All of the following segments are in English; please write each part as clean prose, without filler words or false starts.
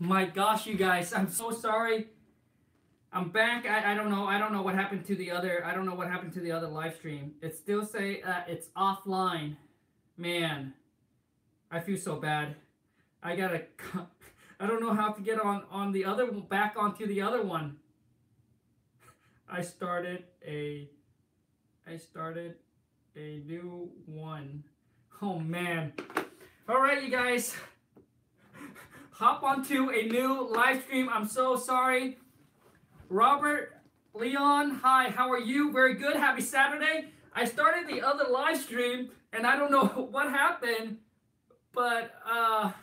My gosh, you guys, I'm so sorry. I'm back. I don't know. I don't know what happened to the other. I don't know what happened to the other live stream. It still say it's offline. Man, I feel so bad. I gotta. I don't know how to get on the other back onto the other one. I started a new one. Oh man. All right, you guys. Hop onto a new live stream. I'm so sorry. Robert, Leon, hi, how are you? Very good. Happy Saturday. I started the other live stream and I don't know what happened, but I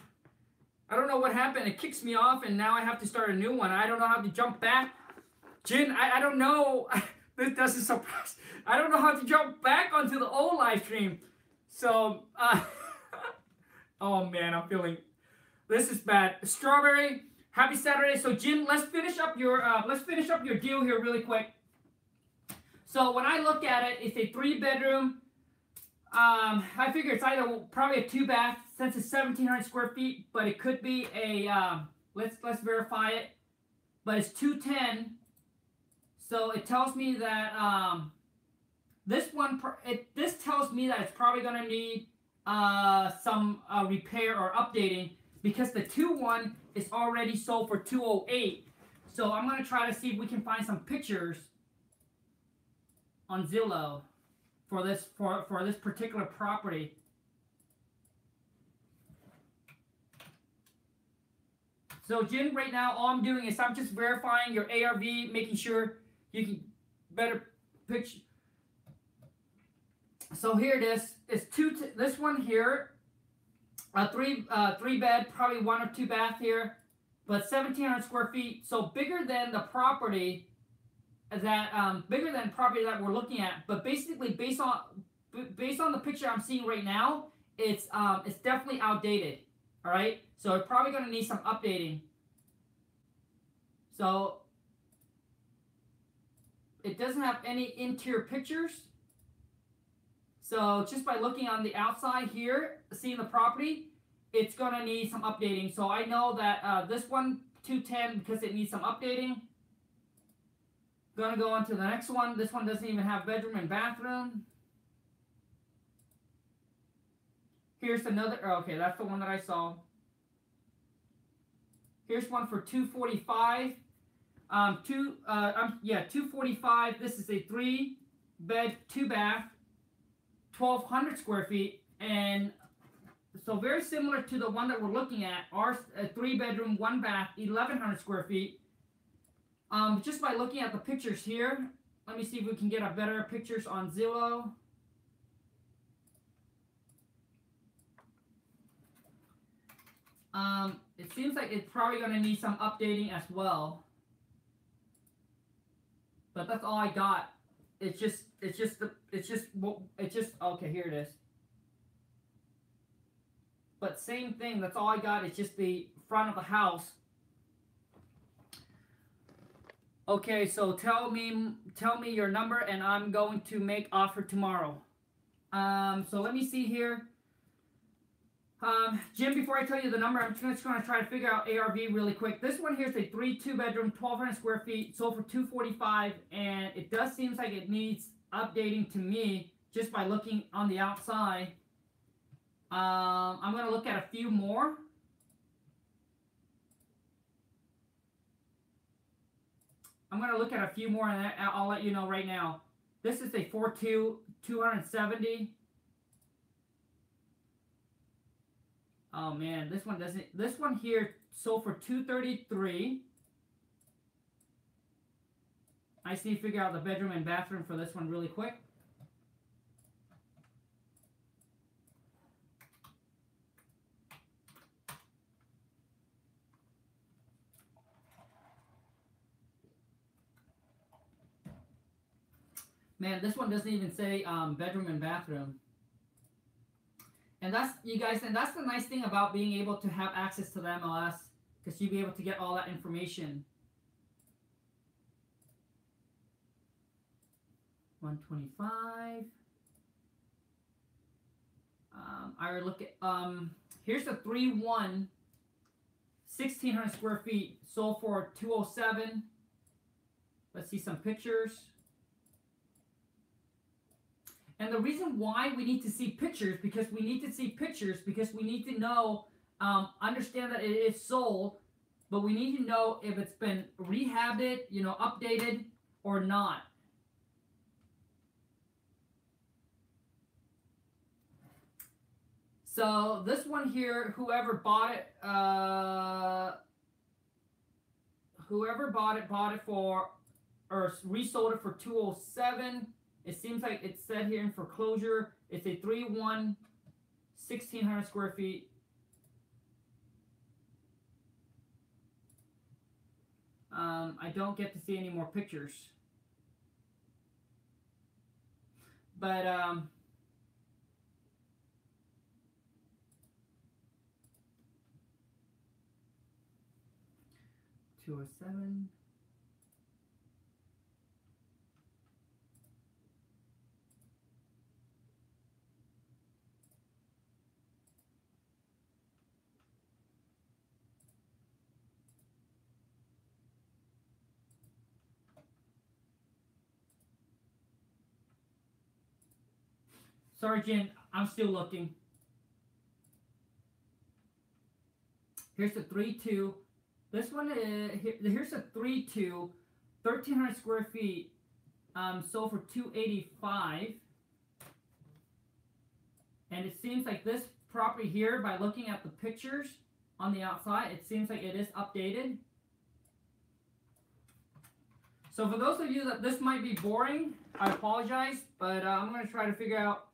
don't know what happened. It kicks me off and now I have to start a new one. I don't know how to jump back. Jin, I don't know. This doesn't surprise. I don't know how to jump back onto the old live stream. So, oh man, I'm feeling, this is bad. Strawberry, happy Saturday. So Jim, let's finish up your deal here really quick. So when I look at it, it's a 3-bedroom. I figure it's either probably a 2-bath since it's 1,700 square feet, but it could be a let's verify it. But it's 210. So it tells me that this tells me that it's probably gonna need some repair or updating, because the 2-1 is already sold for 208. So I'm gonna try to see if we can find some pictures on Zillow for this particular property. So Jim, right now all I'm doing is I'm just verifying your ARV, making sure you can better picture. So here it is. It's this one here. A three bed, probably 1 or 2 bath here, but 1,700 square feet. So bigger than the property that we're looking at. But basically, based on the picture I'm seeing right now, it's definitely outdated. All right, so it's probably going to need some updating. So it doesn't have any interior pictures. So just by looking on the outside here, seeing the property, it's going to need some updating. So I know that this one, 210, because it needs some updating. Going to go on to the next one. This one doesn't even have bedroom and bathroom. Here's another, okay, that's the one that I saw. Here's one for 245. 245. This is a 3-bed, 2-bath. 1,200 square feet, and so very similar to the one that we're looking at. Our 3-bedroom, 1-bath, 1,100 square feet. Just by looking at the pictures here, let me see if we can get a better pictures on Zillow. It seems like it's probably going to need some updating as well, but that's all I got. It's just okay, here it is. But same thing, that's all I got. It's just the front of the house. Okay, so tell me your number and I'm going to make offer tomorrow. So let me see here. Jim, before I tell you the number, I'm just going to try to figure out ARV really quick. This one here is a 2-bedroom, 1,200 square feet, sold for $245, and it does seem like it needs updating to me just by looking on the outside. I'm going to look at a few more. I'm going to look at a few more, and I'll let you know right now. This is a 4.2, 270. Oh man, this one doesn't. This one here sold for $233. I just need to figure out the bedroom and bathroom for this one really quick. Man, this one doesn't even say bedroom and bathroom. And that's, you guys, and that's the nice thing about being able to have access to the MLS, because you'll be able to get all that information. 125. I look at here's a 3-1 1,600 square feet, sold for 207. Let's see some pictures. And the reason why we need to see pictures, because we need to know, understand that it is sold, but we need to know if it's been rehabbed, you know, updated or not. So this one here, whoever bought it for, or resold it for 207. It seems like it's said here in foreclosure. It's a 3-1, 1,600 square feet. I don't get to see any more pictures. But 207. Sorry, Jen, I'm still looking. Here's the 3-2. This one is here's a 3-2, 1,300 square feet. Sold for 285. And it seems like this property here, by looking at the pictures on the outside, it seems like it is updated. So for those of you that this might be boring, I apologize, but I'm going to try to figure out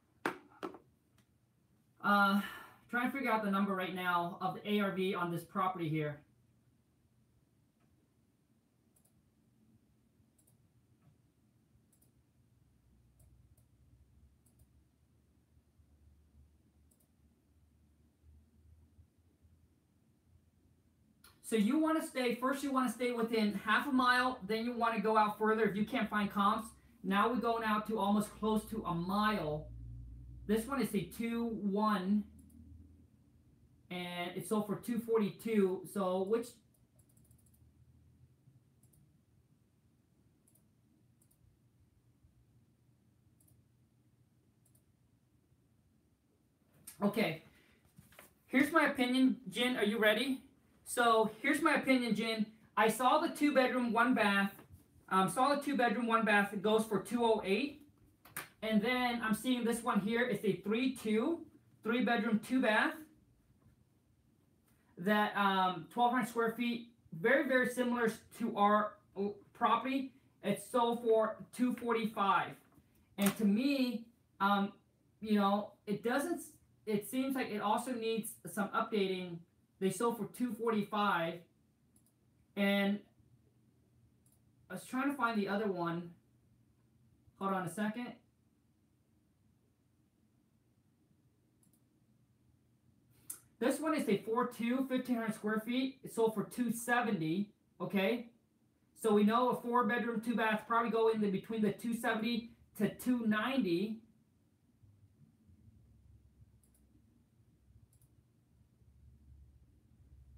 the number right now of the ARV on this property here. So you want to stay, first you want to stay within half a mile, then you want to go out further if you can't find comps. Now we're going out to almost close to a mile. This one is a 2-1, and it's sold for 242. So which... Okay, here's my opinion, Jen. Are you ready? So here's my opinion, Jen. I saw the 2-bedroom, 1-bath. Saw the 2-bedroom, 1-bath. It goes for 208. And then I'm seeing this one here. It's a 3-2, 3-bedroom, 2-bath. That 1,200 square feet. Very, very similar to our property. It's sold for 245. And to me, you know, it doesn't. It seems like it also needs some updating. They sold for 245, and I was trying to find the other one. Hold on a second. This one is a 4-2, 1,500 square feet. It sold for 270. Okay, so we know a 4-bedroom, 2-bath probably go in between the 270 to 290.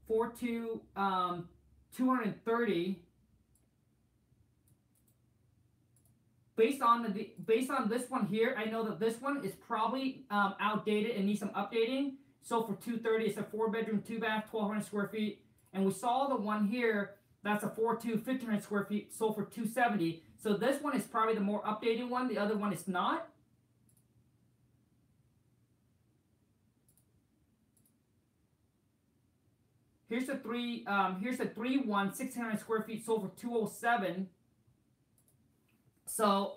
For 230. Based on this one here, I know that this one is probably outdated and needs some updating. So for 230, it's a 4-bedroom, 2-bath, 1,200 square feet. And we saw the one here that's a 4-2, 1,500 square feet, sold for 270. So this one is probably the more updated one. The other one is not. Here's a 3-1, 1,600 square feet, sold for 207. So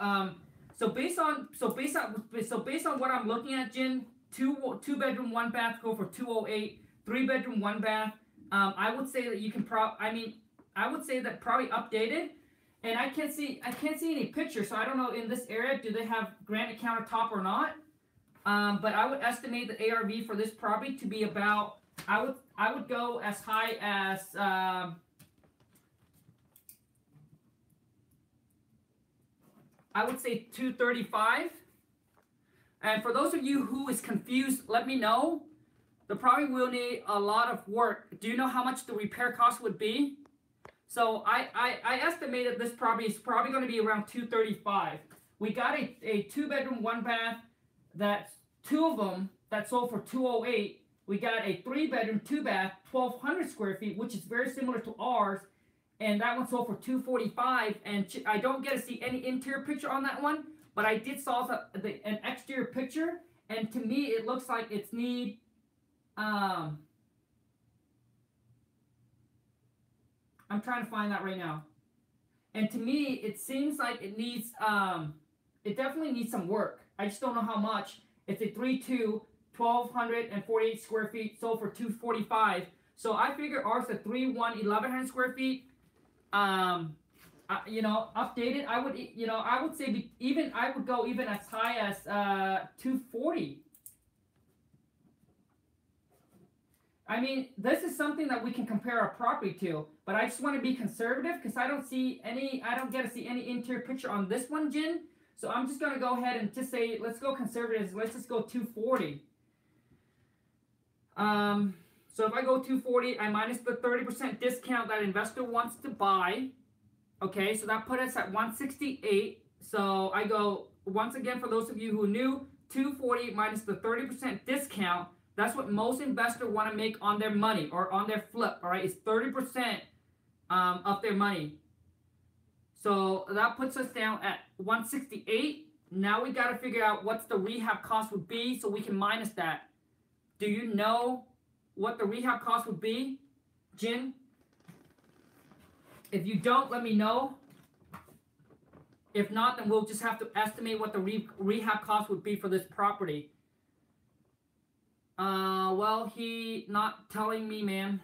based on what I'm looking at, Jen, 2-bedroom, 1-bath go for 208. 3-bedroom, 1-bath. I would say that you can I would say that probably updated. And I can't see any pictures, so I don't know in this area do they have granite countertop or not. But I would estimate the ARV for this property to be about, I would go as high as I would say 235. And for those of you who is confused, let me know. the property will need a lot of work. Do you know how much the repair cost would be? So I estimated this property is probably going to be around $235. We got a 2-bedroom, 1-bath, that's 2 of them that sold for $208. We got a 3-bedroom, 2-bath, 1,200 square feet, which is very similar to ours, and that one sold for $245. And I don't get to see any interior picture on that one, but I did saw an exterior picture, and to me it looks like it's need I'm trying to find that right now. And to me, it seems like it needs, it definitely needs some work. I just don't know how much. It's a 3-2, 1,248 square feet, sold for $245. So I figure ours a 3-1, 1,100 square feet. You know, updated. I would, you know, I would say even I would go even as high as 240. I mean, this is something that we can compare our property to, but I just want to be conservative because I don't get to see any interior picture on this one, Jin. So I'm just going to go ahead and just say, let's go conservative. Let's just go 240. So if I go 240, I minus the 30% discount that investor wants to buy. Okay, so that put us at 168. So I go, once again, for those of you who knew, 240 minus the 30% discount. That's what most investors want to make on their money or on their flip, all right? It's 30% of their money. So that puts us down at 168. Now we got to figure out what's the rehab cost would be so we can minus that. Do you know what the rehab cost would be, Jin? If you don't, let me know. If not, then we'll just have to estimate what the rehab cost would be for this property. Well, he not telling me, man.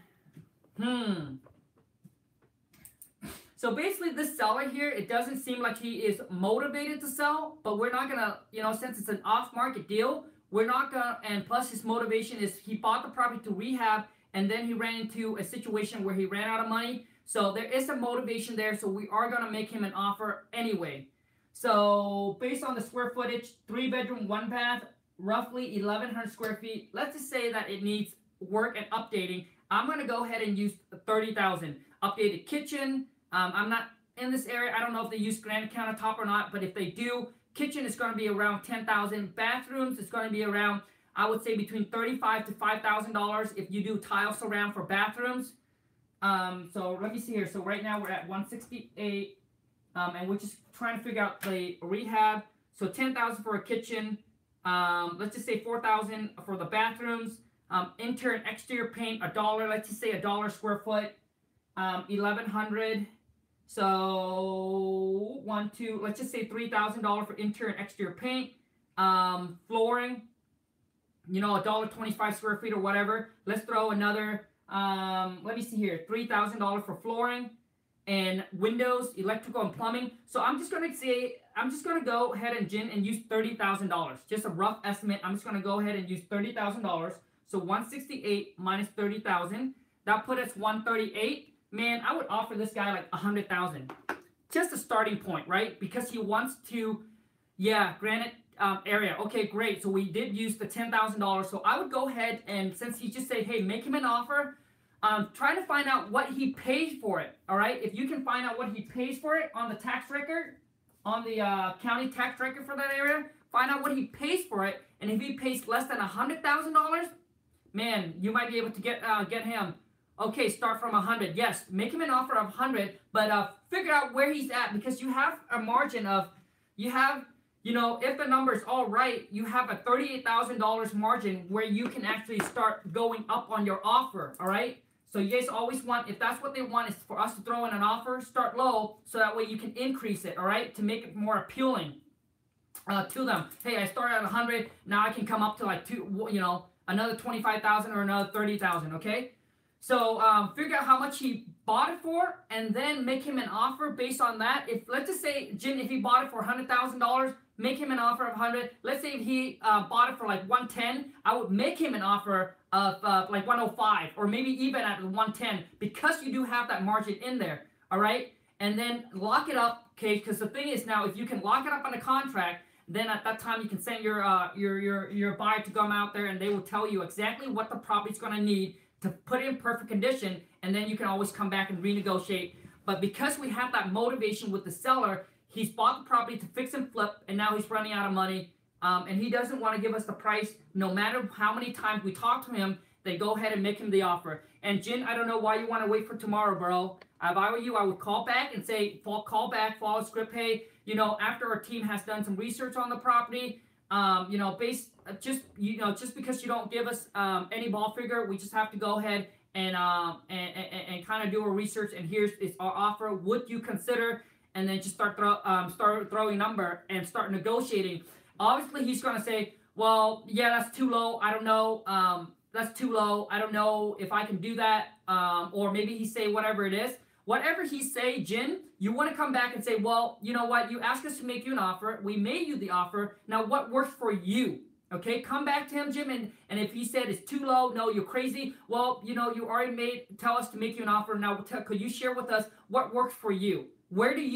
So basically this seller here, it doesn't seem like he is motivated to sell, but we're not gonna, you know, since it's an off-market deal, we're not gonna, and plus his motivation is he bought the property to rehab and then he ran into a situation where he ran out of money. So there is some motivation there, so we are gonna make him an offer anyway. So based on the square footage, 3-bedroom, 1-bath, roughly 1,100 square feet. Let's just say that it needs work and updating. I'm going to go ahead and use 30,000. Updated kitchen. I'm not in this area. I don't know if they use granite countertop or not, but if they do, kitchen is going to be around 10,000. Bathrooms is going to be around, I would say, between $35,000 to $5,000 if you do tile surround for bathrooms. So let me see here. So right now we're at 168, and we're just trying to figure out the rehab. So 10,000 for a kitchen. Let's just say 4,000 for the bathrooms. Interior and exterior paint, $1. Let's just say $1 square foot. 1,100. So 1, 2. Let's just say $3,000 for interior and exterior paint. Flooring. You know, $1.25 square feet or whatever. Let's throw another. Let me see here. $3,000 for flooring and windows, electrical and plumbing. So I'm just gonna go ahead and use $30,000. Just a rough estimate. I'm just gonna go ahead and use $30,000. So 168 minus 30,000. That put us 138. Man, I would offer this guy like 100,000. Just a starting point, right? Because he wants to, yeah, granite area. Okay, great. So we did use the $10,000. So I would go ahead and, since he just said, hey, make him an offer. Trying to find out what he pays for it, all right? If you can find out what he pays for it on the tax record, on the county tax record for that area, find out what he pays for it, and if he pays less than $100,000, man, you might be able to get him. Okay, start from 100. Yes, make him an offer of 100, but figure out where he's at, because you have a margin of, you know, if the number's all right, you have a $38,000 margin where you can actually start going up on your offer, all right? So you guys always want, if that's what they want, is for us to throw in an offer, start low, so that way you can increase it, all right, to make it more appealing to them. Hey, I started at 100, now I can come up to like another 25,000 or another 30,000, okay? So figure out how much he bought it for, and then make him an offer based on that. If, let's just say, Jin, if he bought it for $100,000, make him an offer of 100. Let's say if he bought it for like 110, I would make him an offer of like 105, or maybe even at 110, because you do have that margin in there, all right? And then lock it up, okay? Because the thing is now, if you can lock it up on a contract, Then at that time, you can send your buyer to come out there, and they will tell you exactly what the property's going to need to put it in perfect condition, and then you can always come back and renegotiate. But because we have that motivation with the seller, he's bought the property to fix and flip, and now he's running out of money, and he doesn't want to give us the price no matter how many times we talk to him. Then go ahead and make him the offer. And Jin, I don't know why you want to wait for tomorrow, bro. If I were you, I would call back and say, call back, follow script. Hey, you know, after our team has done some research on the property, you know, just because you don't give us any ball figure, we just have to go ahead and kind of do a research. And here's our offer. Would you consider? And then just start throwing number and start negotiating. Obviously, he's gonna say, well, yeah, that's too low. I don't know. That's too low. I don't know if I can do that. Or maybe he say whatever it is. Whatever he say, Jin, you want to come back and say, well, you know what? You asked us to make you an offer. We made you the offer. Now, what works for you? Okay, come back to him, Jim, and if he said it's too low, no, you're crazy. Well, you know, you already tell us to make you an offer. Now, could you share with us what works for you? Where does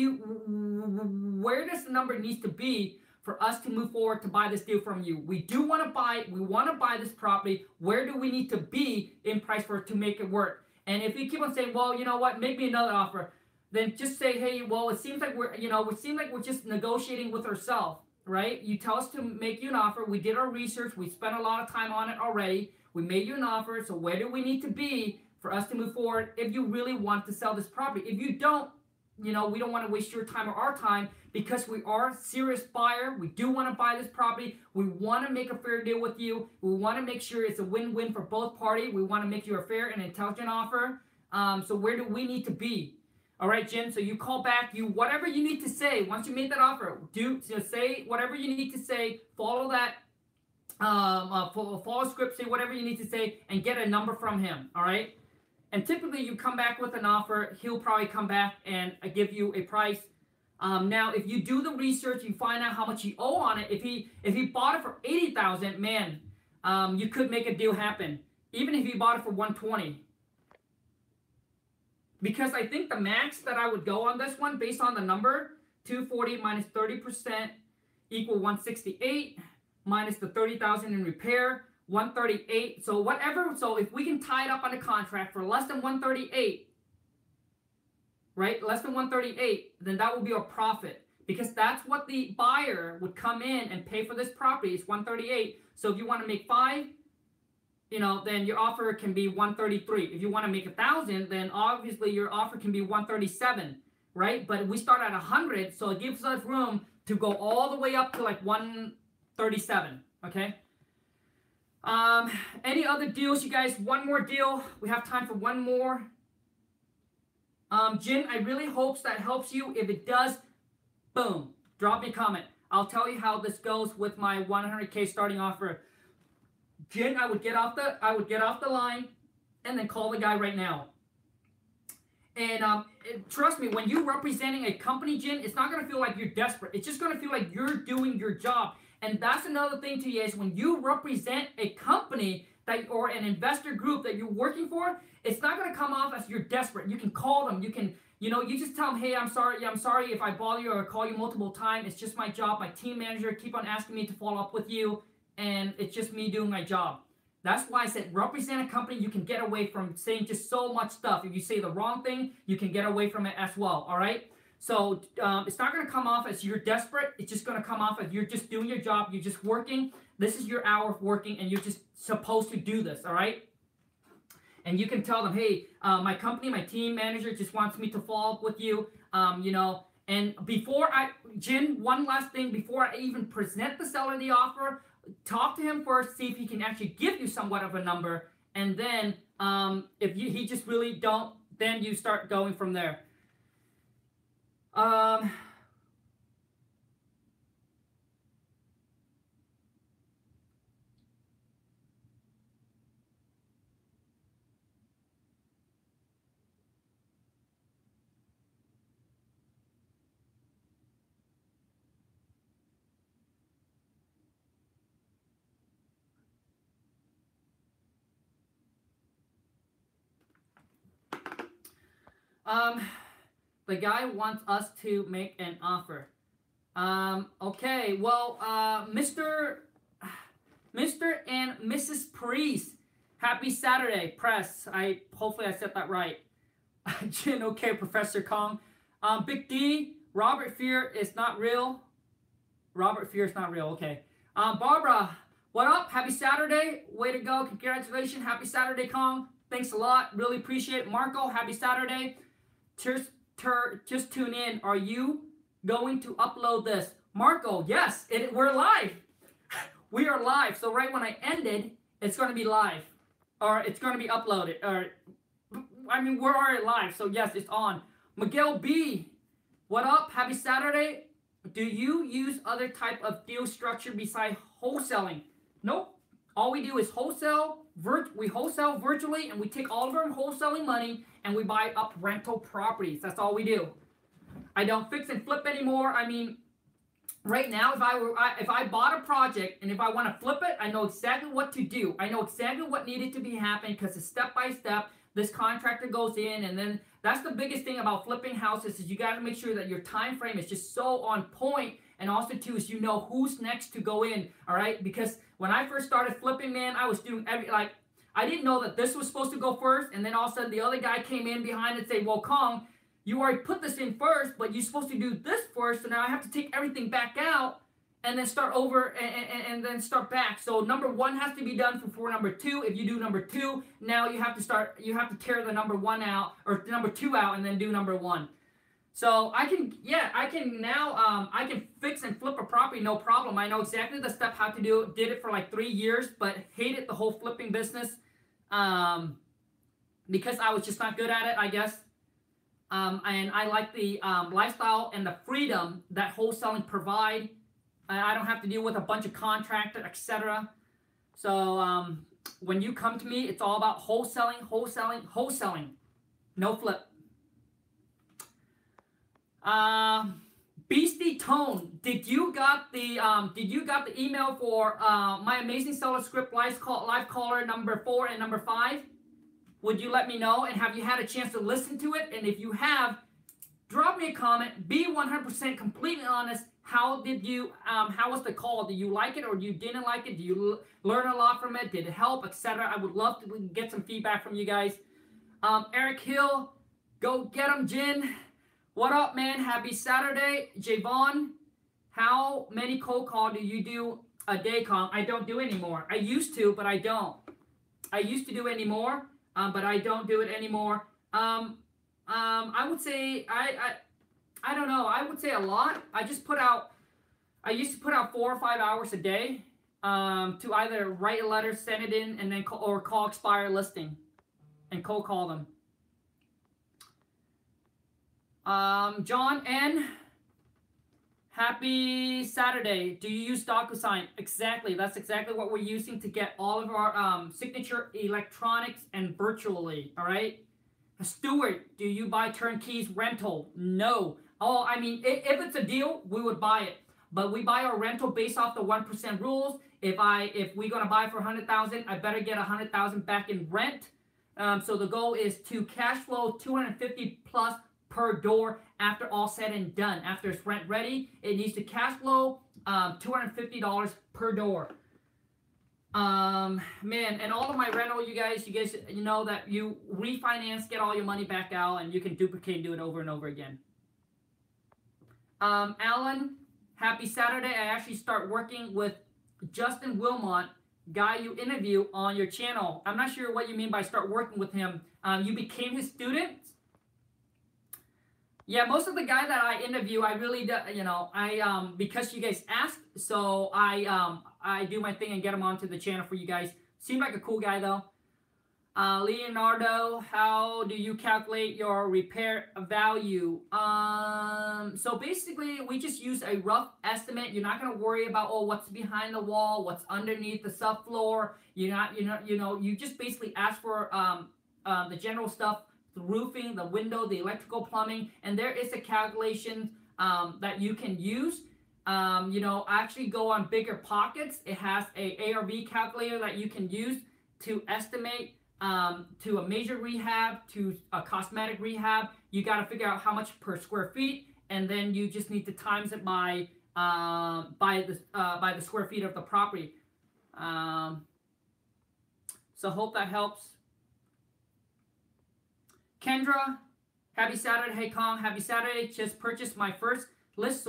the number needs to be for us to move forward to buy this deal from you? We do want to buy. We want to buy this property. Where do we need to be in price for it to make it work? And if you keep on saying, well, you know what, make me another offer, then just say, hey, well, it seems like we're just negotiating with ourselves, right? You tell us to make you an offer. We did our research. We spent a lot of time on it already. We made you an offer. So where do we need to be for us to move forward if you really want to sell this property? If you don't, you know, we don't want to waste your time or our time, because we are a serious buyer. We do want to buy this property. We want to make a fair deal with you. We want to make sure it's a win-win for both parties. We want to make you a fair and intelligent offer. So where do we need to be? All right, Jen. So you call back. Whatever you need to say once you made that offer. Say whatever you need to say. Follow that. Follow script. Say whatever you need to say and get a number from him. All right. And typically, you come back with an offer. He'll probably come back and give you a price. Now, if you do the research, you find out how much you owe on it. If he bought it for $80,000, man, you could make a deal happen. Even if he bought it for $120,000, because I think the max that I would go on this one, based on the number, 240 minus 30% equal 168 minus the 30,000 in repair. 138. So whatever. So if we can tie it up on a contract for less than 138, right? Less than 138, then that will be a profit, because that's what the buyer would come in and pay for this property. It's 138. So if you want to make 5, you know, then your offer can be 133. If you want to make 1,000, then obviously your offer can be 137, right? But we start at 100, so it gives us room to go all the way up to like 137. Okay. Any other deals, you guys? One more deal. We have time for one more. Jin, I really hope that helps you. If it does, boom, drop me a comment. I'll tell you how this goes with my 100K starting offer. Jin, I would get off the line and then call the guy right now. And trust me, when you're representing a company, Jin, it's not going to feel like you're desperate. It's just going to feel like you're doing your job. And that's another thing to you is when you represent a company or an investor group that you're working for, it's not going to come off as you're desperate. You can call them. You can, you just tell them, hey, I'm sorry if I bother you or call you multiple times. It's just my job. My team manager keep on asking me to follow up with you, and it's just me doing my job. That's why I said represent a company. You can get away from saying just so much stuff. If you say the wrong thing, you can get away from it as well. All right. So it's not going to come off as you're desperate. It's just going to come off as you're just doing your job. You're just working. This is your hour of working, and you're just supposed to do this, all right? And you can tell them, hey, my company, my team manager just wants me to follow up with you, And before Jin, one last thing, before I even present the seller the offer, talk to him first, see if he can actually give you somewhat of a number. And then if he just really don't, then you start going from there. The guy wants us to make an offer. Okay, well, Mr. and Mrs. Priest, happy Saturday, press. Hopefully I said that right. Jin, okay, Professor Kong. Big D, Robert Fear is not real. Robert Fear is not real, okay. Barbara, what up? Happy Saturday. Way to go. Congratulations. Happy Saturday, Kong. Thanks a lot. Really appreciate it. Marco, happy Saturday. Just tune in. Are you going to upload this? Marco, yes, we're live. We are live. So right when I ended, it's going to be live. Or it's going to be uploaded. Or I mean, we're already live. So yes, it's on. Miguel B, what up? Happy Saturday. Do you use other type of deal structure besides wholesaling? Nope. All we do is wholesale. We wholesale virtually, and we take all of our wholesaling money and we buy up rental properties. That's all we do. I don't fix and flip anymore. I mean, right now, if I bought a project and if I want to flip it, I know exactly what to do. I know exactly what needed to be happening because it's step by step. This contractor goes in, and then that's the biggest thing about flipping houses is you got to make sure that your time frame is just so on point, and also too is you know who's next to go in. All right, because when I first started flipping, man, I was doing I didn't know that this was supposed to go first, and then all of a sudden the other guy came in behind and say, well, Kong, you already put this in first, but you're supposed to do this first, so now I have to take everything back out and then start over and then start back. So number one has to be done before number two. If you do number two, now you have to tear the number one out or number two out and then do number one. So I can fix and flip a property, no problem. I know exactly the step how to do it. Did it for like 3 years, but hated the whole flipping business because I was just not good at it, I guess. And I like the lifestyle and the freedom that wholesaling provide. I don't have to deal with a bunch of contractors, etc. So when you come to me, it's all about wholesaling, wholesaling, wholesaling. No flip. Beastie Tone, did you got the email for my Amazing Seller Script live caller number 4 and number 5? Would you let me know? And have you had a chance to listen to it? And if you have, drop me a comment. Be 100% completely honest. How was the call? Did you like it or you didn't like it? Do you learn a lot from it? Did it help, etc.? I would love to get some feedback from you guys. Eric Hill, go get him, Jin. What up, man? Happy Saturday. Javon, how many cold calls do you do a day, Kong? I don't do anymore. I used to, but I don't. I used to do it anymore, but I don't do it anymore. I would say I don't know. I would say a lot. I used to put out 4 or 5 hours a day to either write a letter, send it in, and then call expire listing and cold call them. John N. Happy Saturday. Do you use DocuSign? Exactly. That's exactly what we're using to get all of our signature electronics and virtually. All right. Stuart, do you buy turnkeys rental? No. Oh, I mean, if it's a deal, we would buy it. But we buy our rental based off the 1% rules. If we're gonna buy for $100,000, I better get $100,000 back in rent. So the goal is to cash flow $250 plus per door after all said and done. After it's rent ready, it needs to cash flow $250 per door. Man, and all of my rental, you guys know that you refinance, get all your money back out, and you can duplicate and do it over and over again. Alan, happy Saturday. I actually start working with Justin Wilmot, guy you interview on your channel. I'm not sure what you mean by start working with him. You became his student? Yeah, most of the guy that I interview, I really do, because you guys asked, so I do my thing and get him onto the channel for you guys. Seemed like a cool guy though. Leonardo, how do you calculate your repair value? So basically, we just use a rough estimate. You're not gonna worry about what's behind the wall, what's underneath the subfloor. You just basically ask for the general stuff. The roofing, the window, the electrical, plumbing, and there is a calculation that you can use. Actually go on Bigger Pockets. It has a ARV calculator that you can use to estimate to a major rehab, to a cosmetic rehab. You got to figure out how much per square feet, and then you just need to times it by by the square feet of the property. So hope that helps. Kendra, happy Saturday. Hey Kong, happy Saturday. Just purchased my first list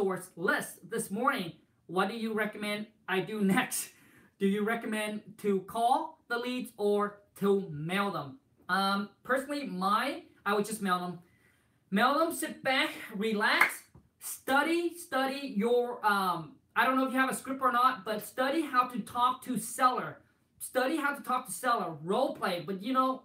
this morning. What do you recommend I do next? Do you recommend to call the leads or to mail them? Personally, I would just mail them. Mail them, sit back, relax, study your, I don't know if you have a script or not, but study how to talk to seller. Study how to talk to seller, role play. But you know,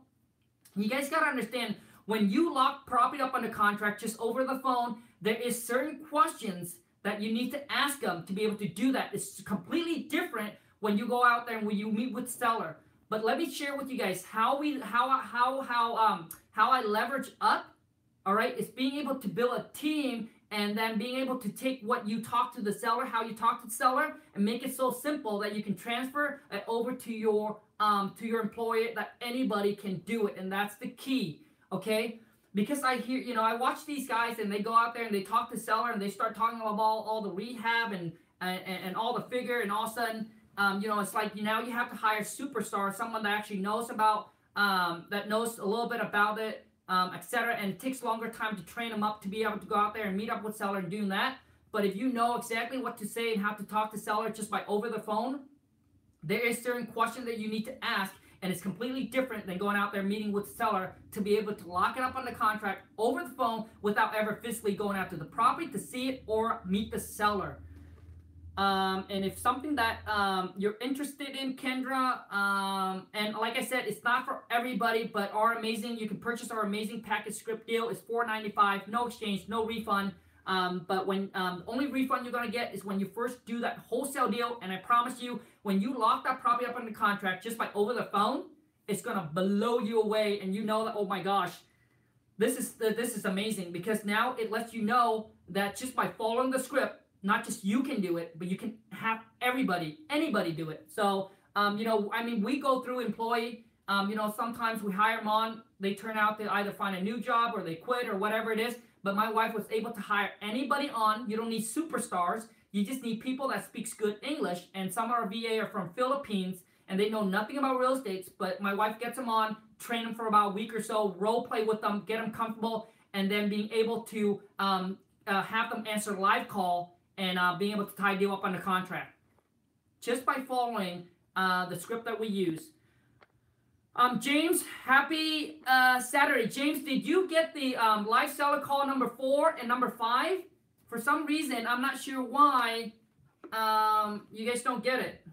you guys got to understand, when you lock property up under contract just over the phone, there is certain questions that you need to ask them to be able to do that. It's completely different when you go out there and when you meet with seller. But let me share with you guys how I leverage up. All right, it's being able to build a team and then being able to take what you talk to the seller, how you talk to the seller, and make it so simple that you can transfer it over to your employer, that anybody can do it, and that's the key. Okay, because I hear, you know, I watch these guys and they go out there and they talk to seller and they start talking about all the rehab and all the figure, and all of a sudden, you know, it's like now you have to hire superstar, someone that actually knows about that knows a little bit about it. Etc. And it takes longer time to train them up to be able to go out there and meet up with seller and doing that. But if you know exactly what to say and how to talk to seller just by over the phone, there is certain questions that you need to ask, and it's completely different than going out there meeting with seller to be able to lock it up on the contract over the phone without ever physically going out to the property to see it or meet the seller. And if something that you're interested in, Kendra, and like I said, it's not for everybody, but you can purchase our amazing package script deal. It's $4.95, no exchange, no refund. But when only refund you're gonna get is when you first do that wholesale deal. And I promise you, when you lock that property up under contract just by over the phone, it's gonna blow you away, and you know that, oh my gosh, this is amazing, because now it lets you know that just by following the script, not just you can do it, but you can have anybody do it. So, you know, I mean, we go through employee, you know, sometimes we hire them on, they turn out to either find a new job or they quit or whatever it is. But my wife was able to hire anybody on. You don't need superstars. You just need people that speaks good English. And some of our VA are from Philippines and they know nothing about real estate, but my wife gets them on, train them for about a week or so, role play with them, get them comfortable, and then being able to have them answer live call, and being able to tie a deal up on the contract just by following the script that we use. James, happy Saturday. James, did you get the live seller call number 4 and number 5? For some reason, I'm not sure why you guys don't get it.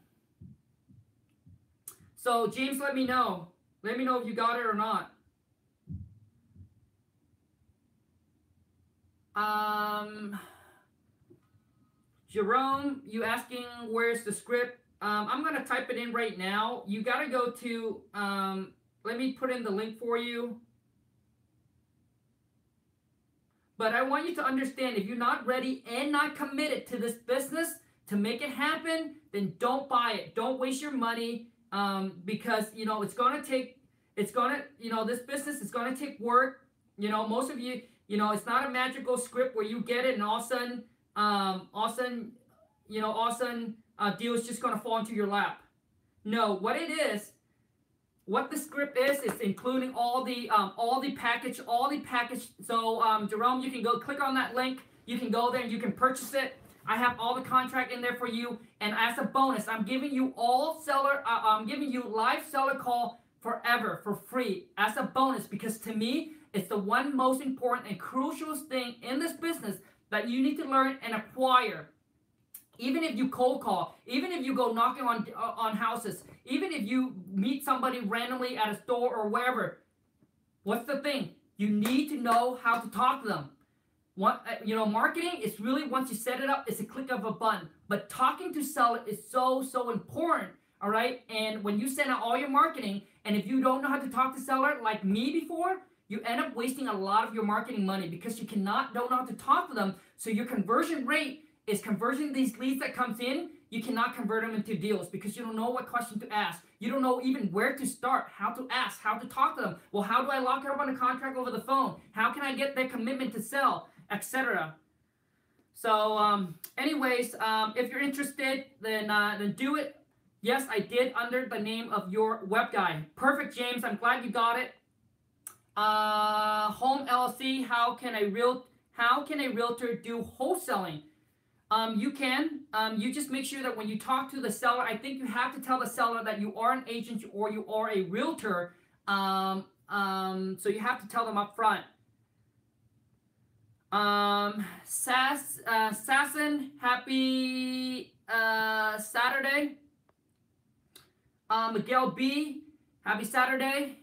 So James, let me know. Let me know if you got it or not. Jerome, you asking where's the script? I'm going to type it in right now. You got to go to, let me put in the link for you. But I want you to understand, if you're not ready and not committed to this business to make it happen, then don't buy it. Don't waste your money, because, you know, this business is going to take work. You know, most of you, you know, it's not a magical script where you get it and all of a sudden, deal is just going to fall into your lap. No, what the script is including all the package. So, Jerome, you can go click on that link. You can go there and you can purchase it. I have all the contract in there for you. And as a bonus, I'm giving you I'm giving you live seller call forever for free as a bonus, because to me, it's the one most important and crucial thing in this business that you need to learn and acquire. Even if you cold call, even if you go knocking on houses, even if you meet somebody randomly at a store or wherever, what's the thing? You need to know how to talk to them. Marketing is really, once you set it up, it's a click of a button. But talking to seller is so important, all right? And when you send out all your marketing, and if you don't know how to talk to seller like me before, you end up wasting a lot of your marketing money because you don't know how to talk to them. So your conversion rate is converting these leads that comes in. You cannot convert them into deals because you don't know what question to ask. You don't know even where to start, how to ask, how to talk to them. Well, how do I lock it up on a contract over the phone? How can I get their commitment to sell, etc.? So, anyways, if you're interested, then do it. Yes, I did under the name of your web guy. Perfect, James. I'm glad you got it. Home LLC. How can a realtor do wholesaling? You can. You just make sure that when you talk to the seller, I think you have to tell the seller that you are an agent or you are a realtor. So you have to tell them up front. Sasson, happy Saturday. Miguel B, happy Saturday.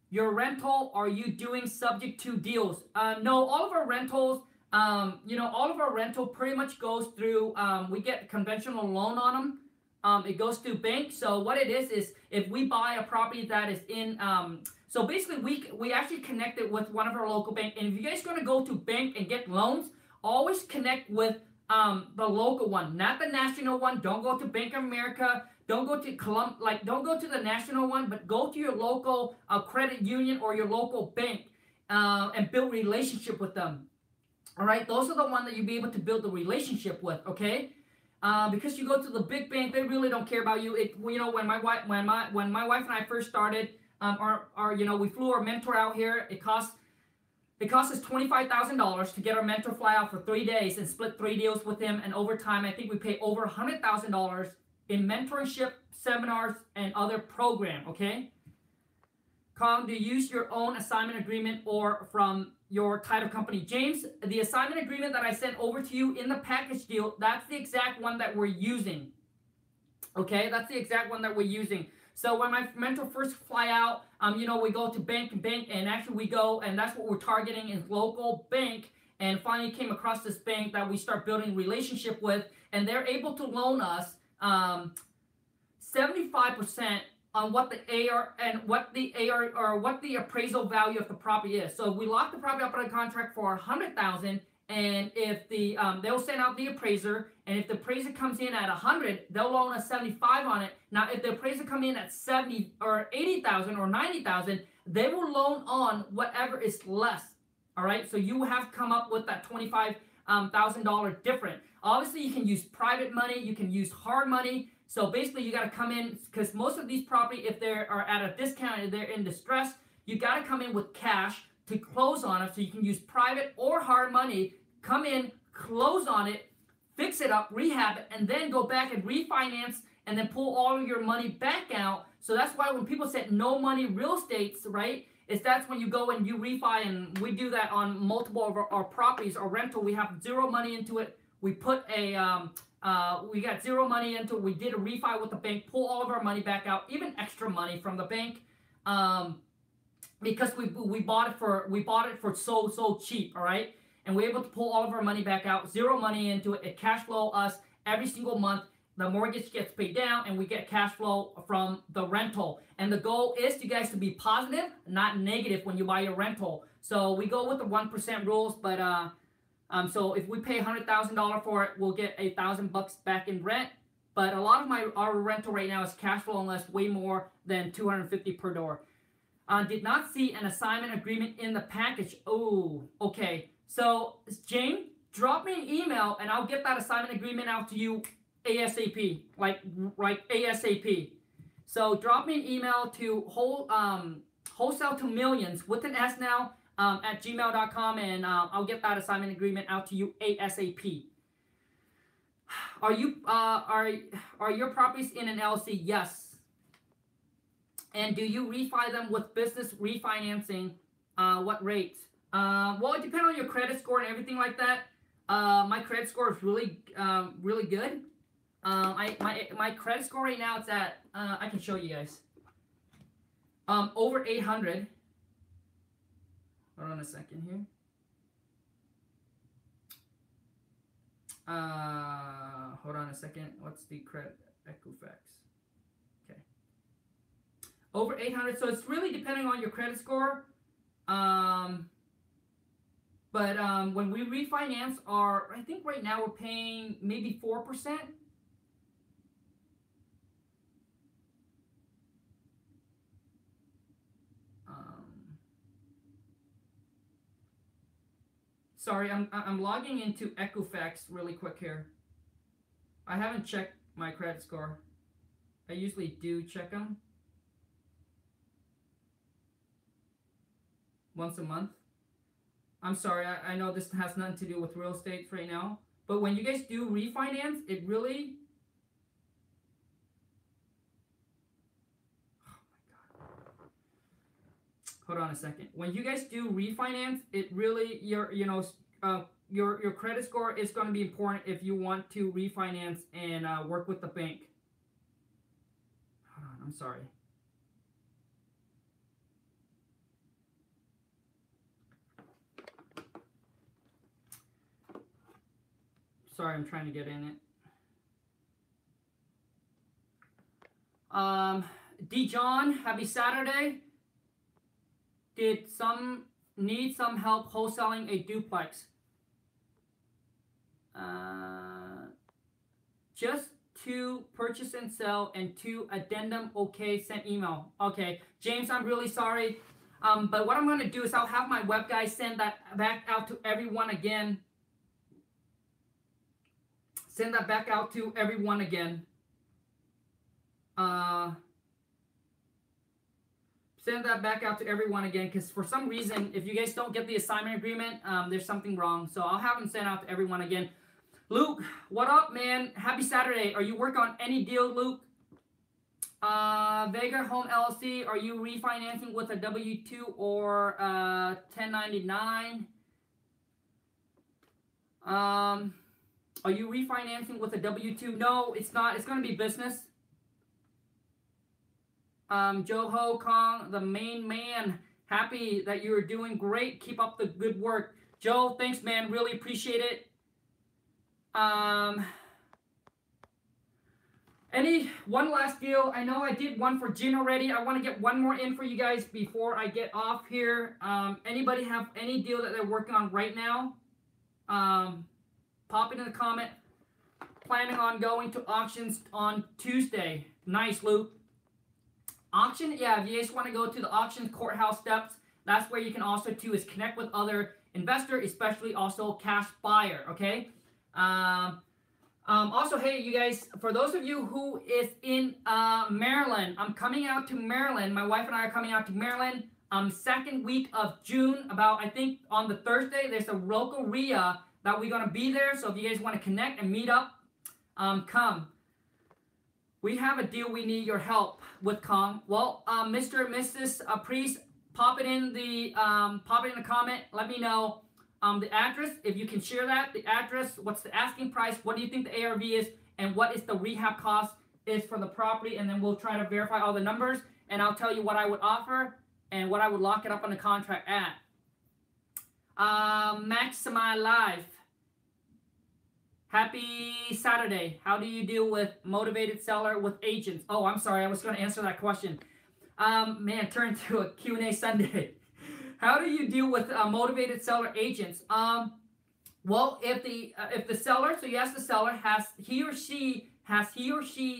Your rental, are you doing subject to deals? No, all of our rentals, all of our rental pretty much goes through, we get conventional loan on them. It goes through bank. So what it is if we buy a property that is in, so basically we actually connect it with one of our local bank. And if you guys are going to go to bank and get loans, always connect with the local one, not the national one. Don't go to Bank of America. Don't go to don't go to the national one, but go to your local credit union or your local bank and build relationship with them. All right, those are the ones that you'll be able to build the relationship with. Okay, because you go to the big bank, they really don't care about you. When my wife and I first started, we flew our mentor out here. It cost us $25,000 to get our mentor fly out for 3 days and split 3 deals with him. And over time, I think we paid over $100,000 in mentorship, seminars, and other program. Okay. Do you use your own assignment agreement or from your title company? James, the assignment agreement that I sent over to you in the package deal, that's the exact one that we're using. Okay, that's the exact one that we're using. So when my mentor first fly out, we go to bank, and actually we go, and that's what we're targeting is local bank. And finally came across this bank that we start building relationship with, and they're able to loan us 75% on what the AR and what the appraisal value of the property is. So we lock the property up on a contract for $100,000, and if they'll send out the appraiser, and if the appraiser comes in at 100, they'll loan us 75 on it. Now, if the appraiser come in at 70 or 80,000 or 90,000, they will loan on whatever is less. All right, so you have to come up with that $25,000 different. Obviously, you can use private money, you can use hard money. So basically, you got to come in, because most of these property, if they are at a discount and they're in distress, you got to come in with cash to close on it. So you can use private or hard money, come in, close on it, fix it up, rehab it, and then go back and refinance and then pull all of your money back out. So that's why when people say no money real estates, right, that's when you go and you refi, and we do that on multiple of our properties. Our rental, we have zero money into it. We put we got zero money into it. We did a refi with the bank, pull all of our money back out, even extra money from the bank, because we bought it for so cheap, all right? And we're able to pull all of our money back out, zero money into it. It cash flow us every single month. The mortgage gets paid down, and we get cash flow from the rental. And the goal is you guys to be positive, not negative when you buy your rental. So we go with the 1% rules, but so if we pay $100,000 for it, we'll get $1,000 back in rent. But a lot of our rental right now is cash flowing us way more than $250 per door. Did not see an assignment agreement in the package. Oh, okay. So Jane, drop me an email and I'll get that assignment agreement out to you ASAP, like ASAP. So drop me an email to wholesale to millions with an S now at gmail.com, and I'll get that assignment agreement out to you ASAP. Are your properties in an LLC? Yes. And do you refi them with business refinancing? What rates? Well, it depends on your credit score and everything like that. My credit score is really good. My credit score right now, it's at I can show you guys. Over 800. Hold on a second here. Hold on a second. What's the credit Equifax? Okay. Over 800. So it's really depending on your credit score. But when we refinance I think right now we're paying maybe 4%. Sorry, I'm logging into Equifax really quick here. I haven't checked my credit score. I usually do check them once a month. I'm sorry, I know this has nothing to do with real estate right now, but when you guys do refinance, it really... Hold on a second. When you guys do refinance, it really, your credit score is going to be important if you want to refinance and work with the bank. Hold on, I'm sorry. Sorry, I'm trying to get in it. D. John, happy Saturday. Did need some help wholesaling a duplex? Just to purchase and sell and to addendum. Okay, sent email. Okay, James, I'm really sorry. But what I'm going to do is I'll have my web guys send that back out to everyone again. Send that back out to everyone again. Send that back out to everyone again, because for some reason, if you guys don't get the assignment agreement, there's something wrong. So I'll have them sent out to everyone again. Luke, what up, man? Happy Saturday. Are you working on any deal, Luke? Vega Home LLC, are you refinancing with a W-2 or 1099? Are you refinancing with a W-2? No, it's not. It's going to be business. Joho Kong, the main man. Happy that you're doing great. Keep up the good work. Joe, thanks, man. Really appreciate it. One last deal. I know I did one for Jin already. I want to get one more in for you guys before I get off here. Anybody have any deal that they're working on right now? Pop it in the comment. Planning on going to auctions on Tuesday. Nice, Luke. Auction, yeah, if you guys want to go to the auction courthouse steps, that's where you can also too is connect with other investors, especially also cash buyer, okay? Also, hey, you guys, for those of you who is in Maryland, I'm coming out to Maryland. My wife and I are coming out to Maryland second week of June, about, I think, on the Thursday. There's a local RIA that we're going to be there. So if you guys want to connect and meet up, come. We have a deal we need your help with, Kong. Well, Mr. and Mrs. Priest, pop it in the comment. Let me know the address, if you can share that, the address, what's the asking price, what do you think the ARV is, and what is the rehab cost is for the property, and then we'll try to verify all the numbers, and I'll tell you what I would offer and what I would lock it up on the contract at. Maximize Live. Happy Saturday. How do you deal with motivated seller with agents? Oh, I'm sorry. I was going to answer that question. Man, turn to a Q&A Sunday. How do you deal with motivated seller agents? Well, if the seller, so you ask the seller, has he or she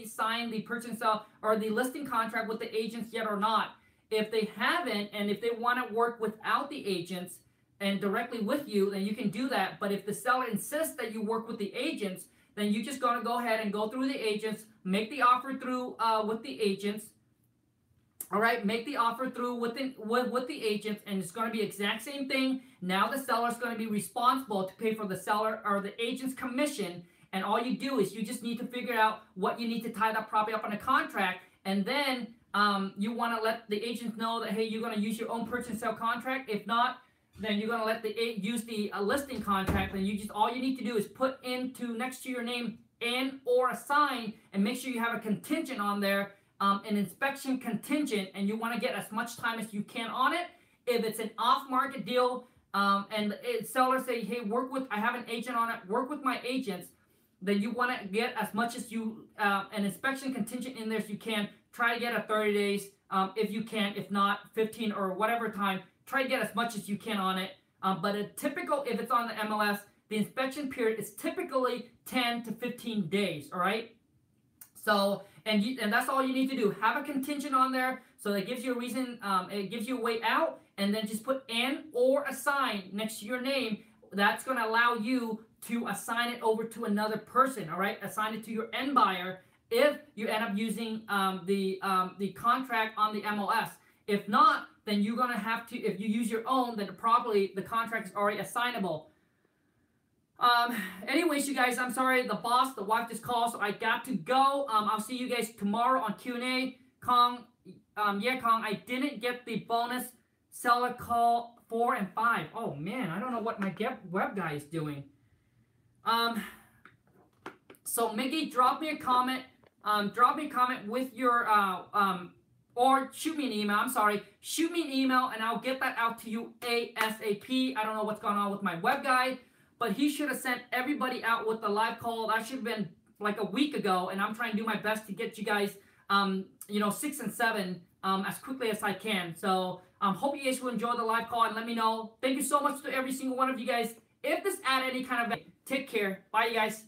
signed the purchase and sale or the listing contract with the agents yet or not? If they haven't, and if they want to work without the agents and directly with you, then you can do that. But if the seller insists that you work with the agents, then you just gotta go ahead and go through the agents, make the offer through with the agents. All right, make the offer through with the agents, and it's going to be exact same thing. Now the seller is going to be responsible to pay for the seller or the agent's commission, and all you do is you just need to figure out what you need to tie that property up on a contract, and then you want to let the agents know that, hey, you're going to use your own purchase and sale contract. If not, then you're going to let use the listing contract, and you just all you need to do is put into next to your name and or assign, and make sure you have a contingent on there. An inspection contingent, and you want to get as much time as you can on it. If it's an off-market deal, and sellers say, hey, I have an agent on it, work with my agents, then you want to get as much as you, an inspection contingent in there as you can. Try to get a 30 days, if you can. If not, 15 or whatever time. Try to get as much as you can on it. But a typical, if it's on the MLS, the inspection period is typically 10 to 15 days, all right? So, and that's all you need to do. Have a contingent on there, so that gives you a reason, it gives you a way out, and then just put and or assign next to your name that's going to allow you to assign it over to another person. All right, assign it to your end buyer if you end up using the contract on the MLS. If not, then you're going to have to, if you use your own, then probably the contract is already assignable. Anyways, you guys, I'm sorry, the wife just called, so I got to go. I'll see you guys tomorrow on Q&A. Kong, Kong, I didn't get the bonus seller call 4 and 5. Oh man, I don't know what my web guy is doing. So Mickey, drop me a comment. Drop me a comment with your or shoot me an email. I'm sorry, shoot me an email and I'll get that out to you ASAP. I don't know what's going on with my web guy, but he should have sent everybody out with the live call. That should have been like a week ago, and I'm trying to do my best to get you guys, 6 and 7 as quickly as I can. So hope you guys will enjoy the live call and let me know. Thank you so much to every single one of you guys. If this add any kind of, take care. Bye, you guys.